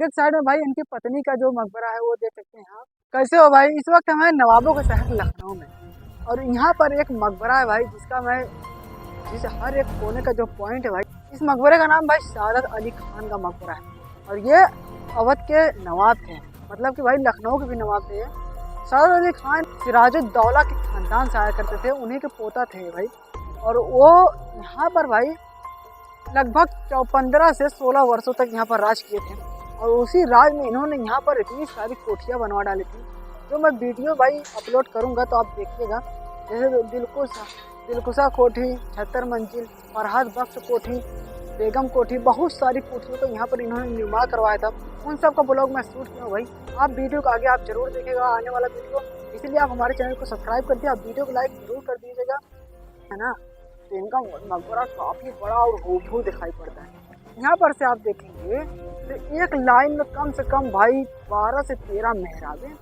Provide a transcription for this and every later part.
एक साइड में भाई इनकी पत्नी का जो मकबरा है वो देख सकते हैं आप। कैसे हो भाई, इस वक्त हमें नवाबों के शहर लखनऊ में, और यहाँ पर एक मकबरा है भाई जिस हर एक कोने का जो पॉइंट है भाई, इस मकबरे का नाम भाई सादत अली खान का मकबरा है। और ये अवध के नवाब थे, मतलब कि भाई लखनऊ के भी नवाब थे। सादत अली खान सिराजुद्दौला के खानदान से आया करते थे, उन्हीं के पोता थे भाई। और वो यहाँ पर भाई लगभग 15 से 16 वर्षों तक यहाँ पर राज किए थे। और उसी राज में इन्होंने यहाँ पर इतनी सारी कोठियाँ बनवा डाली थी, जो मैं वीडियो भाई अपलोड करूँगा तो आप देखिएगा। जैसे दिलकुशा कोठी, 76 मंजिल, फरहाद बख्श कोठी, बेगम कोठी, बहुत सारी कोठियों को यहाँ पर इन्होंने निर्माण करवाया था। उन सब का ब्लॉग मैं शूट किया भाई। आप वीडियो को आगे आप जरूर देखिएगा, आने वाला वीडियो, इसीलिए आप हमारे चैनल को सब्सक्राइब करके आप वीडियो को लाइक जरूर कर दीजिएगा, है ना। तो इनका मकबरा काफ़ी बड़ा और हूबहू दिखाई पड़ता है। यहाँ पर से आप देखेंगे तो एक लाइन में कम से कम भाई 12 से 13 मेहराबें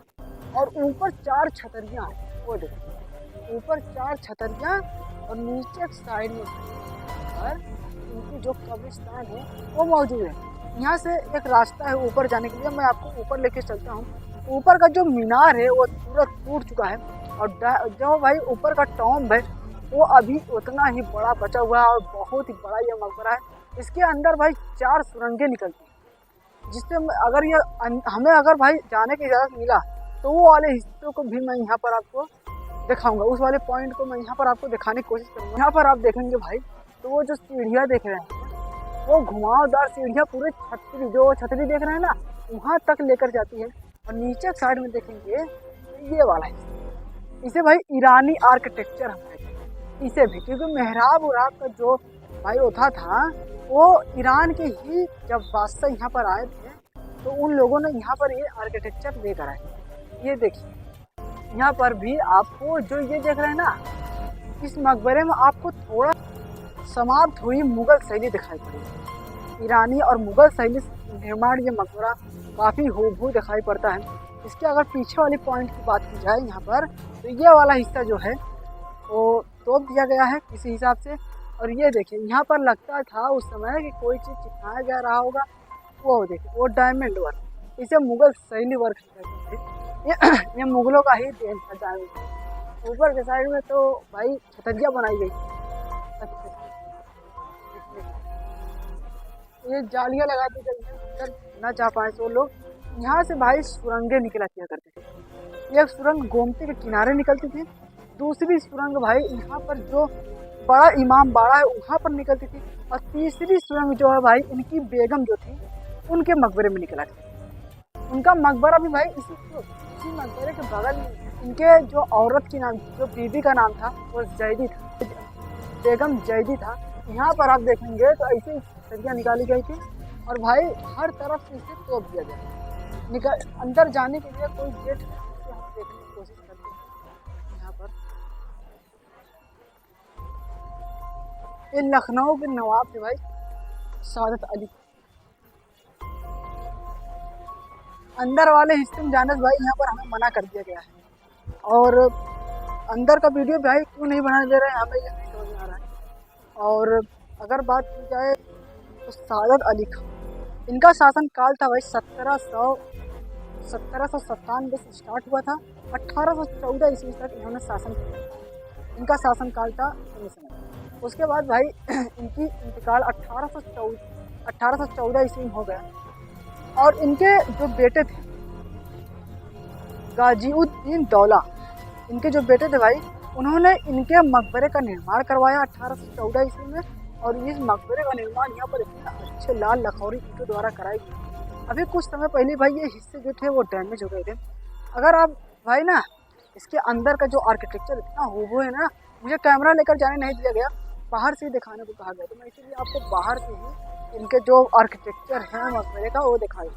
और ऊपर 4 छतरियाँ हैं। वो देखिए ऊपर 4 छतरियाँ और नीचे साइड में पर इनकी जो कब्रिस्तान है वो मौजूद है। यहाँ से एक रास्ता है ऊपर जाने के लिए, मैं आपको ऊपर लेके चलता हूँ। ऊपर का जो मीनार है वो पूरा टूट चुका है, और जो भाई ऊपर का टॉम्ब है वो अभी उतना ही बड़ा बचा हुआ है, और बहुत ही बड़ा ये मकबरा है। इसके अंदर भाई 4 सुरंगें निकलती हैं, जिससे अगर ये हमें अगर भाई जाने की इजाज़त मिला तो वो वाले हिस्सों को भी मैं यहाँ पर आपको दिखाऊंगा। उस वाले पॉइंट को मैं यहाँ पर आपको दिखाने की कोशिश करूँगा। यहाँ पर आप देखेंगे भाई तो वो जो सीढ़ियाँ देख रहे हैं वो घुमावदार सीढ़ियाँ पूरे छतरी देख रहे हैं ना, वहाँ तक लेकर जाती है। और नीचे साइड में देखेंगे ये वाला हिस्सा, इसे भाई ईरानी आर्किटेक्चर हम कहते हैं इसे भी, क्योंकि मेहराब उराब का जो भाई ओथा था वो ईरान के ही जब बादशाह यहाँ पर आए थे तो उन लोगों ने यहाँ पर ये आर्किटेक्चर लेकर आए। ये देखिए यहाँ पर भी आपको जो ये देख रहे हैं ना, इस मकबरे में आपको थोड़ा समाप्त हुई मुगल शैली दिखाई पड़ेगी। ईरानी और मुगल शैली निर्माण ये मकबरा काफ़ी हूबहू दिखाई पड़ता है। इसके अगर पीछे वाली पॉइंट की बात की जाए यहाँ पर, तो ये वाला हिस्सा जो है वो तोड़ दिया गया है किसी हिसाब से। और ये देखिए यहाँ पर लगता था उस समय कि कोई चीज़ चिपकाया जा रहा होगा। वो देखिए वो डायमंड वर्क, इसे मुगल शैली वर्क कहते थे। ये मुगलों का ही देन था डायमंड। ऊपर के साइड में तो भाई छतरियाँ बनाई गई, ये जालियाँ लगा दी गई हैं, अंदर ना जा पाए तो लोग। यहाँ से भाई सुरंगें निकला किया करते थे। एक सुरंग गोमती के किनारे निकलती थी, दूसरी सुरंग भाई यहाँ पर जो बड़ा इमाम बाड़ा है वहाँ पर निकलती थी, और तीसरी सुरंग जो है भाई इनकी बेगम जो थी उनके मकबरे में निकला थी। उनका मकबरा भी भाई इसी मकबरे के बगल में, इनके जो औरत की नाम, जो बीबी का नाम था वो जैदी था, बेगम जैदी था। यहाँ पर आप देखेंगे तो ऐसे छतरियाँ निकाली गई थी, और भाई हर तरफ से इसे तोड़ दिया गया। अंदर जाने के लिए कोई गेट है, जिसे हम देखने की कोशिश करते हैं। यहाँ पर ये लखनऊ के नवाब थे भाई सादत अली। अंदर वाले हिस्से में जाने से भाई यहाँ पर हमें मना कर दिया गया है, और अंदर का वीडियो भाई क्यों नहीं बनाने दे रहे हैं हमें ये नहीं समझ में आ रहा है। और अगर बात की जाए तो सादत अली खान, इनका शासन काल था भाई 1797 से स्टार्ट हुआ था, 1814 ईस्वी तक इन्होंने शासन किया। इनका शासन काल था समय। उसके बाद भाई इनकी इंतकाल 1814 ईस्वी में हो गया। और इनके जो बेटे थे गाजीउद्दीन दौला, इनके जो बेटे थे भाई उन्होंने इनके मकबरे का निर्माण करवाया 1814 ईस्वी में। और इस मकबरे का निर्माण यहाँ पर इतने अच्छे लाल लखौरी इनके द्वारा कराई गई। अभी कुछ समय पहले भाई ये हिस्से जो थे वो डैमेज हो गए थे। अगर आप भाई ना इसके अंदर का जो आर्किटेक्चर इतना हूबहू है ना, मुझे कैमरा लेकर जाने नहीं दिया गया, बाहर से ही दिखाने को कहा गया, तो मैं इसीलिए आपको बाहर से ही इनके जो आर्किटेक्चर है मकबरे का वो दिखाई।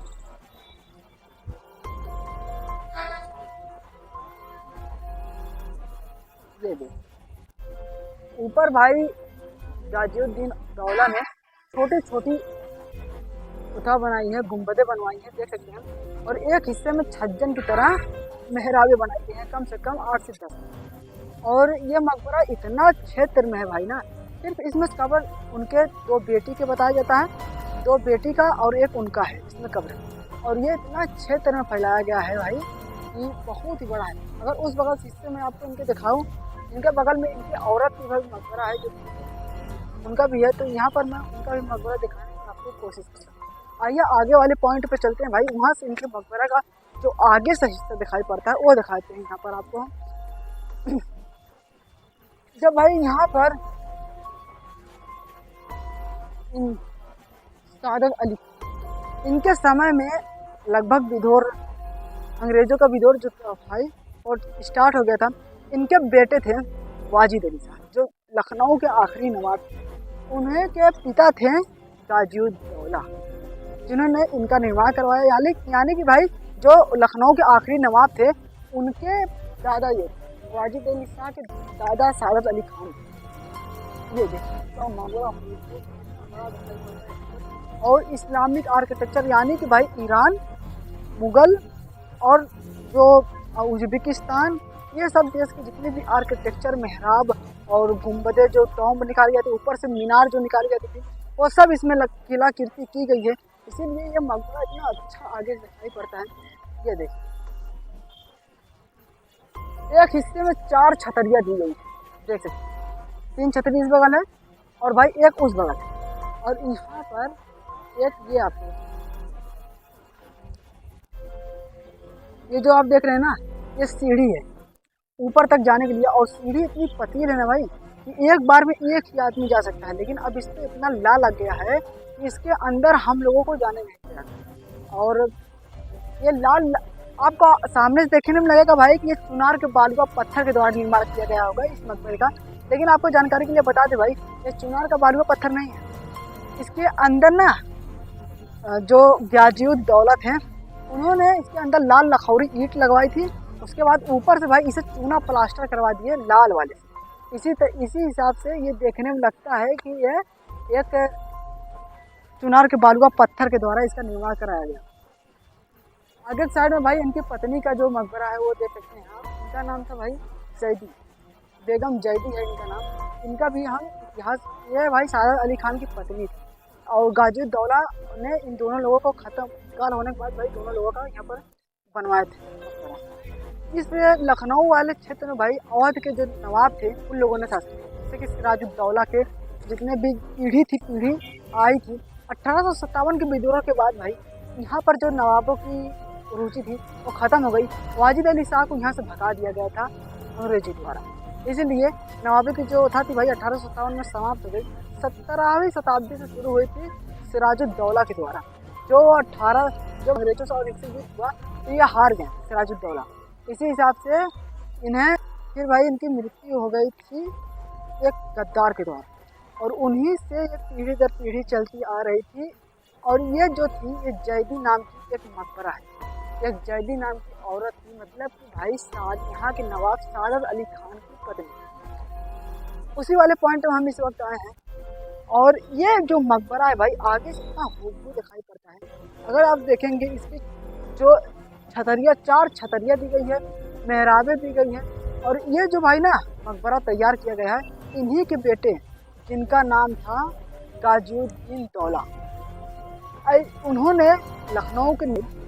ये देखिए ऊपर भाई गाजीउद्दीन दौला ने छोटी छोटी कुथा बनाई है, गुंबदें बनवाई हैं, देख सकते हैं। और एक हिस्से में छज्जन की तरह मेहराबें बनाई गई हैं, कम से कम 8 से 10। और ये मकबरा इतना क्षेत्र में है भाई ना, सिर्फ इसमें कब्र उनके 2 बेटी के बताया जाता है, 2 बेटी का और एक उनका है इसमें कब्र। और ये इतना क्षेत्र में फैलाया गया है भाई कि बहुत ही बड़ा है। अगर उस बगल हिस्से में आपको इनके दिखाऊं, इनके बगल में इनकी औरत की भाई मकबरा है जो उनका भी है, तो यहाँ पर मैं उनका भी मकबरा दिखाने की आपको कोशिश करूँगा। आइए आगे वाले पॉइंट पे चलते हैं भाई, वहाँ से इनके मकबरा का जो आगे से हिस्सा दिखाई पड़ता है वो दिखाते हैं यहाँ पर आपको हम। जब भाई यहाँ पर सादत अली इनके समय में लगभग विद्रोह, अंग्रेजों का विद्रोह जो भाई और स्टार्ट हो गया था। इनके बेटे थे वाजिद अली शाह जो लखनऊ के आखिरी नवाब थे। उन्हें के पिता थे ताजुद्दौला जिन्होंने इनका निर्माण करवाया, यानी कि भाई जो लखनऊ के आखिरी नवाब थे उनके दादा ये वाजिद अली शाह के दादा सादत अली खान। ये देखिए और इस्लामिक आर्किटेक्चर, यानी कि भाई ईरान, मुगल और जो उज्बेकिस्तान, ये सब देश के जितने भी आर्किटेक्चर, मेहराब और गुंबदें जो टॉम्ब निकाली जाती है, ऊपर से मीनार जो निकाली जाती थी, वो सब इसमें किलाकृति की गई है। इसीलिए ये मकबरा इतना अच्छा आगे दिखाई पड़ता है। ये देखिए एक हिस्से में 4 छतरियाँ दी गई है, देख सकते 3 छतरी इस बगल है और भाई एक उस बगल है, और यहाँ पर एक ये आपको ये जो आप देख रहे हैं ना, ये सीढ़ी है ऊपर तक जाने के लिए, और सीढ़ी इतनी पतली है ना भाई कि एक बार में एक ही आदमी जा सकता है। लेकिन अब इस पर इतना ला लग गया है कि इसके अंदर हम लोगों को जाने नहीं दिया। और ये लाल आपको सामने से देखने में लगेगा भाई कि ये चुनार के बालुआ पत्थर के द्वारा निर्माण किया गया होगा इस मकबरे का, लेकिन आपको जानकारी के लिए बता दें भाई ये चुनार का बालुआ पत्थर नहीं है। इसके अंदर ना जो गाजिउद्दौला हैं उन्होंने इसके अंदर लाल लखौरी ईंट लगवाई थी, उसके बाद ऊपर से भाई इसे चूना प्लास्टर करवा दिए लाल वाले से। इसी हिसाब से ये देखने में लगता है कि ये एक चुनार के बालुआ पत्थर के द्वारा इसका निर्माण कराया गया। आगे साइड में भाई इनकी पत्नी का जो मकबरा है वो देख सकते हैं आप। इनका नाम था भाई जैदी, बेगम जैदी है इनका नाम। इनका भी हम इतिहास, ये भाई सादत अली खान की पत्नी थी, और गाजिउद्दौला ने इन दोनों लोगों को खत्म इंतकाल होने के बाद भाई दोनों लोगों का यहाँ पर बनवाए थे। इस लखनऊ वाले क्षेत्र में भाई अवध के जो नवाब थे उन लोगों ने शासन किया, जैसे कि सिराजुद्दौला के जितने भी पीढ़ी आई थी 1857 के विद्रोह के बाद भाई यहाँ पर जो नवाबों की रुचि थी वो ख़त्म हो गई। वाजिद अली शाह को यहाँ से भगा दिया गया था अंग्रेजी द्वारा, इसलिए नवाबी की जो था थी भाई 1857 में समाप्त हो गई। 17वीं शताब्दी से शुरू हुई थी सिराजुद्दौला के द्वारा, जो अंग्रेजों से विकसित हुआ तो ये हार गए सिराजुद्दौला। इसी हिसाब से इन्हें फिर भाई इनकी मृत्यु हो गई थी एक गद्दार के द्वारा, और उन्हीं से ये पीढ़ी दर पीढ़ी चलती आ रही थी। और ये जो थी ये जैदी नाम की एक मकबरा है, एक जैदी नाम की औरत थी, मतलब कि भाई यहाँ के नवाब सादत अली खान की पत्नी। उसी वाले पॉइंट में हम इस वक्त आए हैं, और ये जो मकबरा है भाई आगे से इतना खूबसूरत दिखाई पड़ता है। अगर आप देखेंगे इसकी जो छतरियाँ, 4 छतरियाँ दी गई है, मेहराबें दी गई हैं, और ये जो भाई ना मकबरा तैयार किया गया है इन्हीं के बेटे जिनका नाम था गाजिउद्दौला, उन्होंने लखनऊ के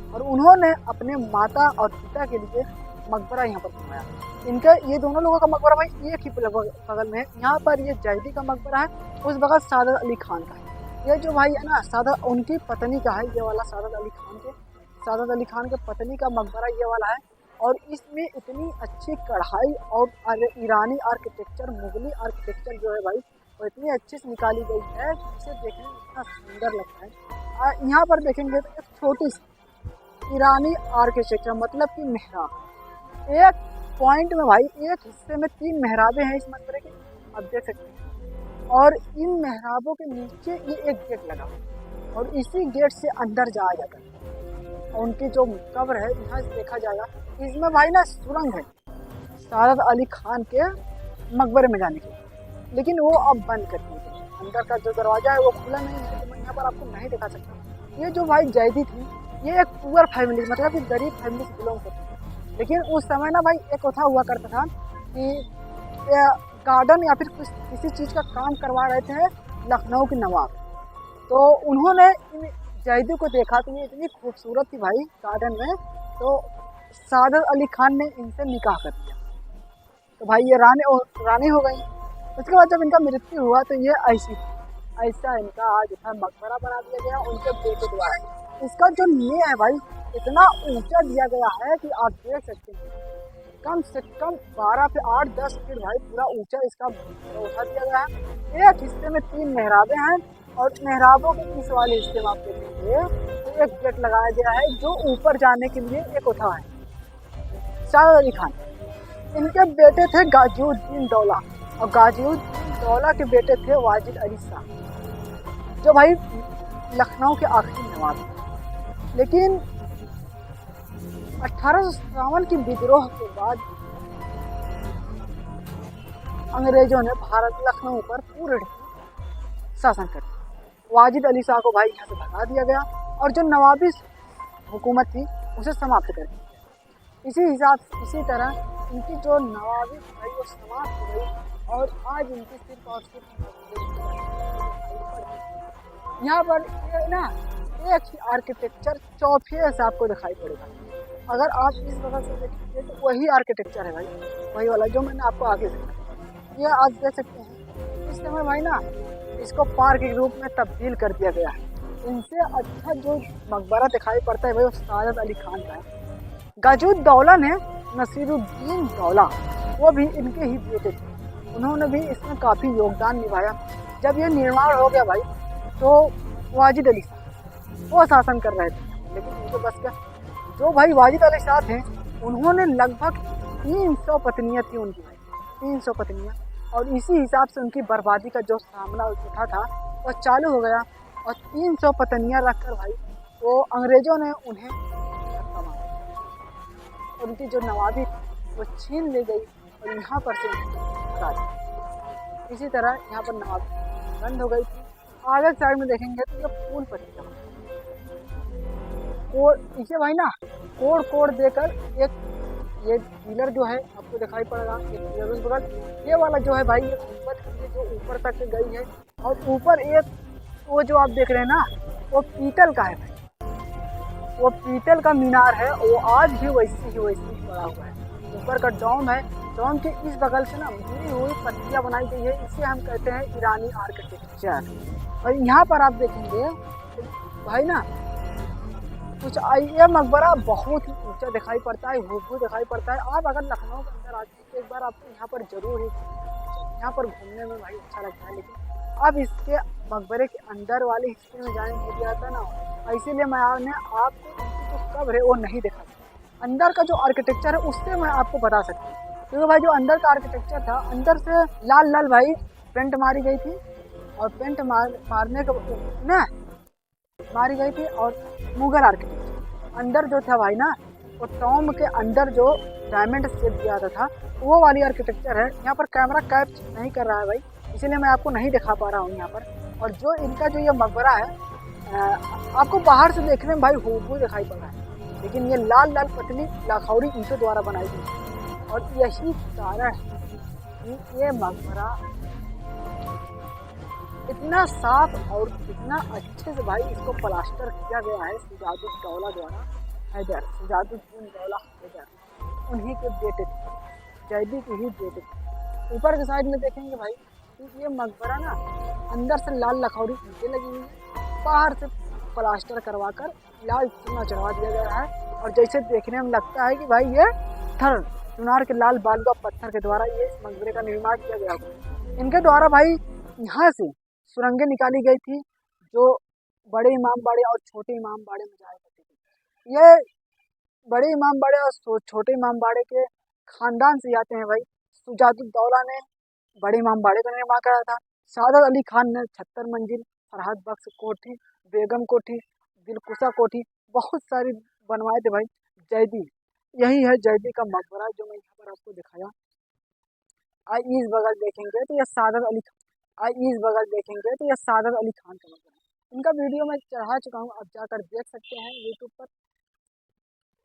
और उन्होंने अपने माता और पिता के लिए मकबरा यहाँ पर बनवाया। इनका ये दोनों लोगों का मकबरा भाई एक ही बगल में है। यहाँ पर ये जैदी का मकबरा है, उस बगल सादत अली खान का है। ये जो भाई है ना सादत उनकी पत्नी का है, ये वाला सादत अली खान के पत्नी का मकबरा ये वाला है। और इसमें इतनी अच्छी कढ़ाई और ईरानी आर्किटेक्चर, मुगली आर्किटेक्चर जो है भाई वो इतनी अच्छे से निकाली गई है जिसे देखने में इतना सुंदर लगता है। यहाँ पर देखेंगे तो एक छोटी सी ईरानी आर्किटेक्चर, मतलब कि मेहराब, एक पॉइंट में भाई एक हिस्से में 3 मेहराबें हैं इस मकबरे की, आप देख सकते हैं। और इन मेहराबों के नीचे ये एक गेट लगा और इसी गेट से अंदर जाया जाता है। और उनकी जो कब्र है यहाँ से देखा जाएगा, इसमें भाई ना सुरंग है सादत अली खान के मकबरे में जाने के लिए, लेकिन वो अब बंद कर दी गई। अंदर का जो दरवाजा है वो खुला नहीं है, तो मैं यहाँ पर आपको नहीं दिखा सकता। ये जो भाई जैदी थी ये एक पुअर फैमिली, मतलब कि गरीब फैमिली से बिलोंग करती थी। लेकिन उस समय ना भाई एक कथा हुआ करता था कि गार्डन या फिर किसी चीज़ का काम करवा रहे थे लखनऊ के नवाब, तो उन्होंने इन जैदी को देखा तो ये इतनी खूबसूरत थी भाई गार्डन में, तो सादत अली खान ने इनसे निकाह कर दिया। तो भाई ये रानी हो गई। उसके बाद जब इनका मृत्यु हुआ तो ये ऐसा इनका जो था मकबरा बना दिया गया उनके बेटे द्वारा। इसका जो लिए है भाई इतना ऊंचा दिया गया है कि आप देख सकते हैं, कम से कम 12 से 8-10 फीट भाई पूरा ऊंचा इसका उठा दिया गया है। एक हिस्से में 3 मेहराबें हैं और मेहराबों के इस वाले हिस्से में आप देखेंगे तो एक गेट लगाया गया है जो ऊपर जाने के लिए एक उठा है। सादत अली खान, इनके बेटे थे गाजिउद्दीन दौला और गाजिउद्दीन दौला के बेटे थे वाजिद अली शाह, जो भाई लखनऊ के आखिरी नवाब। लेकिन 1857 की विद्रोह के बाद अंग्रेजों ने भारत लखनऊ पर पूर्ण शासन कर दिया। वाजिद अली शाह को भाई यहाँ से भगा दिया गया और जो नवाबी हुकूमत थी उसे समाप्त कर दिया। इसी तरह इनकी जो नवाबी भाई वो समाप्त हो गई और आज इनकी सिर्फ और सिर्फ यहाँ पर ये ना एक ही आर्किटेक्चर चौफे से आपको दिखाई पड़ेगा। अगर आप इस बगल से देखेंगे तो वही आर्किटेक्चर है भाई, वही वाला जो मैंने आपको आगे दिखाया। ये आप देख सकते हैं इस समय भाई ना इसको पार्क के रूप में तब्दील कर दिया गया है। इनसे अच्छा जो मकबरा दिखाई पड़ता है भाई वो सादत अली खान का है। गाजिउद्दीन दौला ने नसीरुद्दीन दौला, वो भी इनके ही बेटे थे, उन्होंने भी इसमें काफ़ी योगदान निभाया। जब ये निर्माण हो गया भाई तो वाजिद अली शाह वो शासन कर रहे थे, लेकिन उनको बस क्या, जो भाई वाजिद अली शाह थे उन्होंने लगभग 300 पत्नियां थी उनकी भाई, 300 पत्नियां, और इसी हिसाब से उनकी बर्बादी का जो सामना उठा था वो चालू हो गया और 300 पत्नियां रखकर भाई वो अंग्रेजों ने उन्हें धक्का मारा। उनकी जो नवाबी वो छीन ली गई और यहाँ पर से हटा दी। इसी तरह यहाँ पर नवाबी बंद हो गई थी। आगे साइड में देखेंगे तो ये फूल पत्तियाँ और इसे भाई ना कोड़ देकर एक ये पिलर जो है आपको दिखाई पड़ेगा, ये वाला जो है भाई ये गुंबद जो ऊपर तक गई है और ऊपर एक वो जो आप देख रहे हैं ना वो पीतल का है भाई, वो पीतल का मीनार है, वो आज भी वैसी ही बना हुआ है। ऊपर का डोम है, डोम के इस बगल से ना मुड़ी हुई पत्तियाँ बनाई गई है, इसे हम कहते हैं ईरानी आर्किटेक्चर। और यहाँ पर आप देखेंगे भाई ना कुछ ये मकबरा बहुत ही ऊंचा दिखाई पड़ता है, हुबहू दिखाई पड़ता है। आप अगर लखनऊ के अंदर आते हैं तो एक बार आपको यहाँ पर जरूर ही यहाँ पर घूमने में भाई अच्छा लगता है, लेकिन अब इसके मकबरे के अंदर वाले हिस्से में जाने नहीं दिया था ना, इसीलिए मैंने आपको इनकी जो कब्र है वो नहीं दिखा सकता। अंदर का जो आर्किटेक्चर है उससे मैं आपको बता सकता हूँ, क्योंकि भाई जो अंदर का आर्किटेक्चर था अंदर से लाल भाई पेंट मारी गई थी और पेंट मारने के ना मारी गई थी। और मुगल आर्किटेक्चर अंदर जो था भाई ना वो टॉम के अंदर जो डायमंड शेप दिया था वो वाली आर्किटेक्चर है। यहाँ पर कैमरा कैप्चर नहीं कर रहा है भाई, इसीलिए मैं आपको नहीं दिखा पा रहा हूँ यहाँ पर। और जो इनका जो ये मकबरा है आपको बाहर से देखने में भाई हुबहू दिखाई पड़ रहा है, लेकिन ये लाल पतली लाखौरी ईंटों द्वारा बनाई गई है। और यही कारण है कि ये मकबरा इतना साफ और इतना अच्छे से भाई इसको प्लास्टर किया गया है सुजाउद्दीन दौला द्वारा। सुजाउद्दीन दौला हैदर उन्हीं के बेटे थे, जैदी के ही बेटे थे। ऊपर के साइड में देखेंगे भाई कि ये मकबरा ना अंदर से लाल लखौरी ईंटें लगी हुई है, बाहर से प्लास्टर करवा कर लाल चूना चढ़वा दिया गया है। और जैसे देखने में लगता है कि भाई ये चुनार के लाल बालुआ पत्थर के द्वारा ये मकबरे का निर्माण किया गया है। इनके द्वारा भाई यहाँ से सुरंगें निकाली गई थी जो बड़े इमाम बाड़े और छोटे इमाम बाड़े में जाया करती थी। ये बड़े इमाम बाड़े और छोटे इमाम बाड़े के खानदान से आते हैं भाई। सुजाउद्दीन दौला ने बड़े इमाम बाड़े का निर्माण करा था, सादत अली खान ने 76 मंजिल फरहाद बख्श कोठी, बेगम कोठी, दिलकुशा कोठी बहुत सारी बनवाए थे भाई। जैदी यही है जैदी का मकबरा जो मैं यहाँ पर आपको दिखाया। इस बगल देखेंगे तो यह सादत अली इस बगल देखेंगे तो यह सादत अली खान का मकबरा है। इनका वीडियो मैं चढ़ा चुका हूँ, आप जाकर देख सकते हैं यूट्यूब पर।